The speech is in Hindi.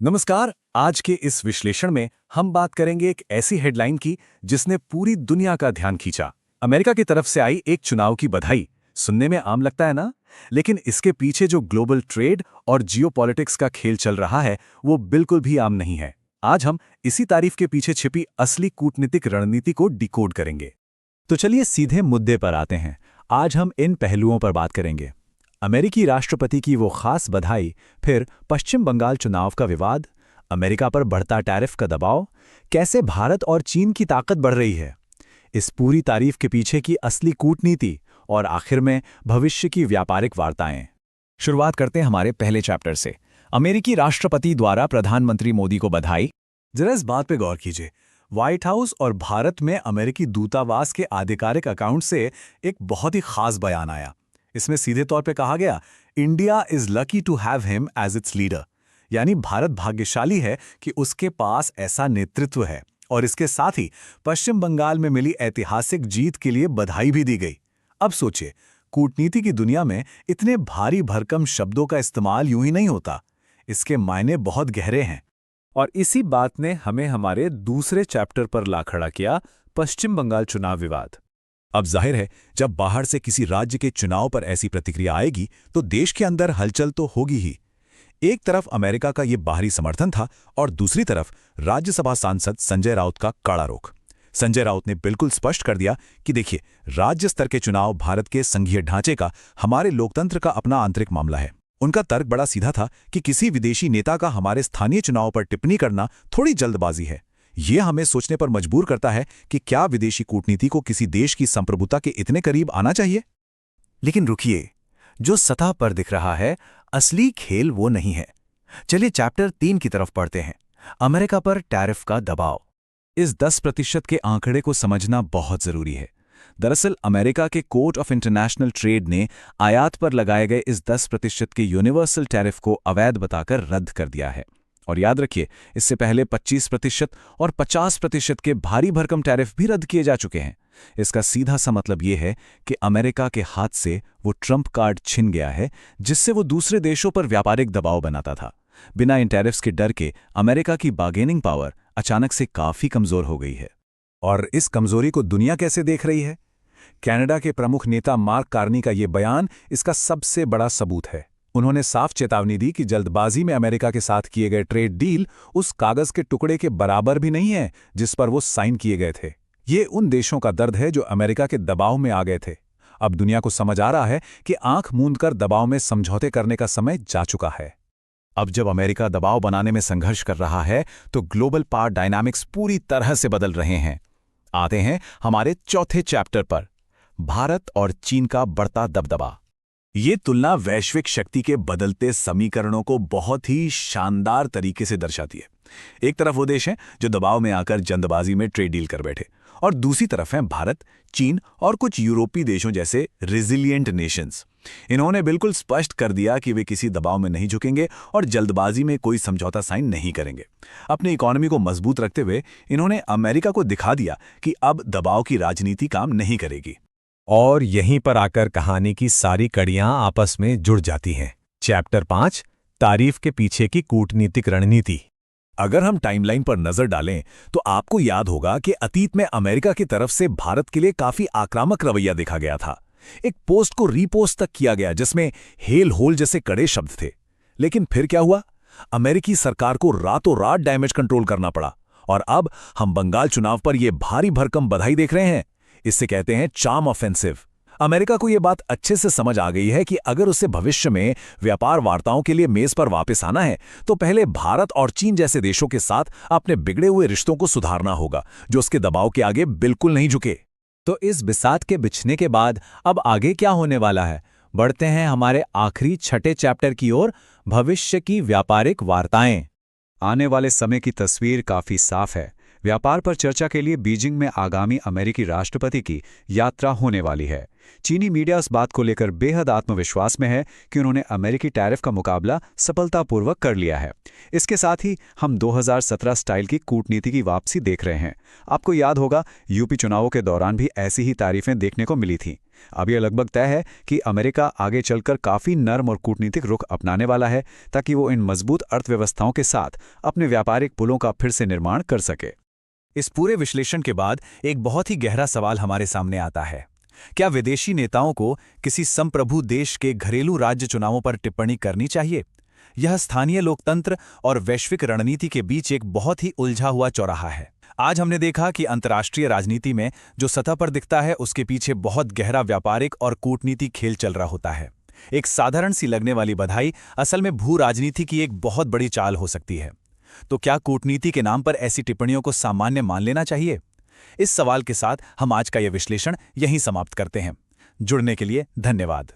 नमस्कार। आज के इस विश्लेषण में हम बात करेंगे एक ऐसी हेडलाइन की जिसने पूरी दुनिया का ध्यान खींचा। अमेरिका की तरफ से आई एक चुनाव की बधाई। सुनने में आम लगता है ना, लेकिन इसके पीछे जो ग्लोबल ट्रेड और जियोपॉलिटिक्स का खेल चल रहा है वो बिल्कुल भी आम नहीं है। आज हम इसी तारीफ के पीछे छिपी असली कूटनीतिक रणनीति को डिकोड करेंगे। तो चलिए सीधे मुद्दे पर आते हैं। आज हम इन पहलुओं पर बात करेंगे। अमेरिकी राष्ट्रपति की वो खास बधाई, फिर पश्चिम बंगाल चुनाव का विवाद, अमेरिका पर बढ़ता टैरिफ का दबाव, कैसे भारत और चीन की ताकत बढ़ रही है, इस पूरी तारीफ के पीछे की असली कूटनीति और आखिर में भविष्य की व्यापारिक वार्ताएं। शुरुआत करते हैं हमारे पहले चैप्टर से। अमेरिकी राष्ट्रपति द्वारा प्रधानमंत्री मोदी को बधाई। जरा इस बात पे गौर कीजिए। व्हाइट हाउस और भारत में अमेरिकी दूतावास के आधिकारिक अकाउंट से एक बहुत ही खास बयान आया। इसमें सीधे तौर पे कहा गया, India is lucky to have him as its leader, यानी भारत भाग्यशाली है कि उसके पास ऐसा नेतृत्व है। और इसके साथ ही पश्चिम बंगाल में मिली ऐतिहासिक जीत के लिए बधाई भी दी गई। अब सोचिए, कूटनीति की दुनिया में इतने भारी भरकम शब्दों का इस्तेमाल यूं ही नहीं होता। इसके मायने बहुत गहरे हैं। और इसी बात ने हमें हमारे दूसरे चैप्टर पर ला खड़ा किया, पश्चिम बंगाल चुनाव विवाद। अब जाहिर है, जब बाहर से किसी राज्य के चुनाव पर ऐसी प्रतिक्रिया आएगी तो देश के अंदर हलचल तो होगी ही। एक तरफ अमेरिका का ये बाहरी समर्थन था और दूसरी तरफ राज्यसभा सांसद संजय राउत का कड़ा रुख। संजय राउत ने बिल्कुल स्पष्ट कर दिया कि देखिए, राज्य स्तर के चुनाव भारत के संघीय ढांचे का, हमारे लोकतंत्र का अपना आंतरिक मामला है। उनका तर्क बड़ा सीधा था कि किसी विदेशी नेता का हमारे स्थानीय चुनाव पर टिप्पणी करना थोड़ी जल्दबाजी है। ये हमें सोचने पर मजबूर करता है कि क्या विदेशी कूटनीति को किसी देश की संप्रभुता के इतने करीब आना चाहिए। लेकिन रुकिए, जो सतह पर दिख रहा है, असली खेल वो नहीं है। चलिए चैप्टर 3 की तरफ पढ़ते हैं। अमेरिका पर टैरिफ का दबाव। इस 10% के आंकड़े को समझना बहुत जरूरी है। दरअसल अमेरिका के कोर्ट ऑफ इंटरनेशनल ट्रेड ने आयात पर लगाए गए इस 10% के यूनिवर्सल टैरिफ को अवैध बताकर रद्द कर दिया है। और याद रखिए, इससे पहले 25% और 50% के भारी भरकम टैरिफ भी रद्द किए जा चुके हैं। इसका सीधा सा मतलब ये है कि अमेरिका के हाथ से वो ट्रम्प कार्ड छिन गया है जिससे वो दूसरे देशों पर व्यापारिक दबाव बनाता था। बिना इन टैरिफ्स के डर के अमेरिका की बार्गेनिंग पावर अचानक से काफी कमजोर हो गई है। और इस कमजोरी को दुनिया कैसे देख रही है? कनाडा के प्रमुख नेता मार्क कार्नी का ये बयान इसका सबसे बड़ा सबूत है। उन्होंने साफ चेतावनी दी कि जल्दबाजी में अमेरिका के साथ किए गए ट्रेड डील उस कागज के टुकड़े के बराबर भी नहीं है जिस पर वो साइन किए गए थे। ये उन देशों का दर्द है जो अमेरिका के दबाव में आ गए थे। अब दुनिया को समझ आ रहा है कि आंख मूंदकर दबाव में समझौते करने का समय जा चुका है। अब जब अमेरिका दबाव बनाने में संघर्ष कर रहा है तो ग्लोबल पावर डायनामिक्स पूरी तरह से बदल रहे हैं। आते हैं हमारे चौथे चैप्टर पर, भारत और चीन का बढ़ता दबदबा। ये तुलना वैश्विक शक्ति के बदलते समीकरणों को बहुत ही शानदार तरीके से दर्शाती है। एक तरफ वो देश हैं जो दबाव में आकर जल्दबाजी में ट्रेड डील कर बैठे, और दूसरी तरफ हैं भारत, चीन और कुछ यूरोपीय देशों जैसे रेजिलिएंट नेशंस। इन्होंने बिल्कुल स्पष्ट कर दिया कि वे किसी दबाव में नहीं झुकेंगे और जल्दबाजी में कोई समझौता साइन नहीं करेंगे। अपनी इकोनॉमी को मजबूत रखते हुए इन्होंने अमेरिका को दिखा दिया कि अब दबाव की राजनीति काम नहीं करेगी। और यहीं पर आकर कहानी की सारी कड़ियां आपस में जुड़ जाती हैं। चैप्टर 5, तारीफ के पीछे की कूटनीतिक रणनीति। अगर हम टाइमलाइन पर नजर डालें तो आपको याद होगा कि अतीत में अमेरिका की तरफ से भारत के लिए काफी आक्रामक रवैया देखा गया था। एक पोस्ट को रीपोस्ट तक किया गया जिसमें हेल होल जैसे कड़े शब्द थे। लेकिन फिर क्या हुआ? अमेरिकी सरकार को रातों रात डैमेज कंट्रोल करना पड़ा, और अब हम बंगाल चुनाव पर यह भारी भरकम बधाई देख रहे हैं। इससे कहते हैं चार्म ऑफेंसिव। अमेरिका को यह बात अच्छे से समझ आ गई है कि अगर उसे भविष्य में व्यापार वार्ताओं के लिए मेज पर वापस आना है तो पहले भारत और चीन जैसे देशों के साथ अपने बिगड़े हुए रिश्तों को सुधारना होगा, जो उसके दबाव के आगे बिल्कुल नहीं झुके। तो इस बिसात के बिछने के बाद अब आगे क्या होने वाला है? बढ़ते हैं हमारे आखिरी छठे चैप्टर की ओर, भविष्य की व्यापारिक वार्ताएं। आने वाले समय की तस्वीर काफी साफ है। व्यापार पर चर्चा के लिए बीजिंग में आगामी अमेरिकी राष्ट्रपति की यात्रा होने वाली है। चीनी मीडिया इस बात को लेकर बेहद आत्मविश्वास में है कि उन्होंने अमेरिकी टैरिफ का मुकाबला सफलतापूर्वक कर लिया है। इसके साथ ही हम 2017 स्टाइल की कूटनीति की वापसी देख रहे हैं। आपको याद होगा, यूपी चुनावों के दौरान भी ऐसी ही तारीफें देखने को मिली थीं। अब यह लगभग तय है कि अमेरिका आगे चलकर काफ़ी नर्म और कूटनीतिक रुख अपनाने वाला है ताकि वो इन मजबूत अर्थव्यवस्थाओं के साथ अपने व्यापारिक पुलों का फिर से निर्माण कर सके। इस पूरे विश्लेषण के बाद एक बहुत ही गहरा सवाल हमारे सामने आता है। क्या विदेशी नेताओं को किसी संप्रभु देश के घरेलू राज्य चुनावों पर टिप्पणी करनी चाहिए? यह स्थानीय लोकतंत्र और वैश्विक रणनीति के बीच एक बहुत ही उलझा हुआ चौराहा है। आज हमने देखा कि अंतर्राष्ट्रीय राजनीति में जो सतह पर दिखता है उसके पीछे बहुत गहरा व्यापारिक और कूटनीतिक खेल चल रहा होता है। एक साधारण सी लगने वाली बधाई असल में भू राजनीति की एक बहुत बड़ी चाल हो सकती है। तो क्या कूटनीति के नाम पर ऐसी टिप्पणियों को सामान्य मान लेना चाहिए? इस सवाल के साथ हम आज का यह विश्लेषण यहीं समाप्त करते हैं। जुड़ने के लिए धन्यवाद।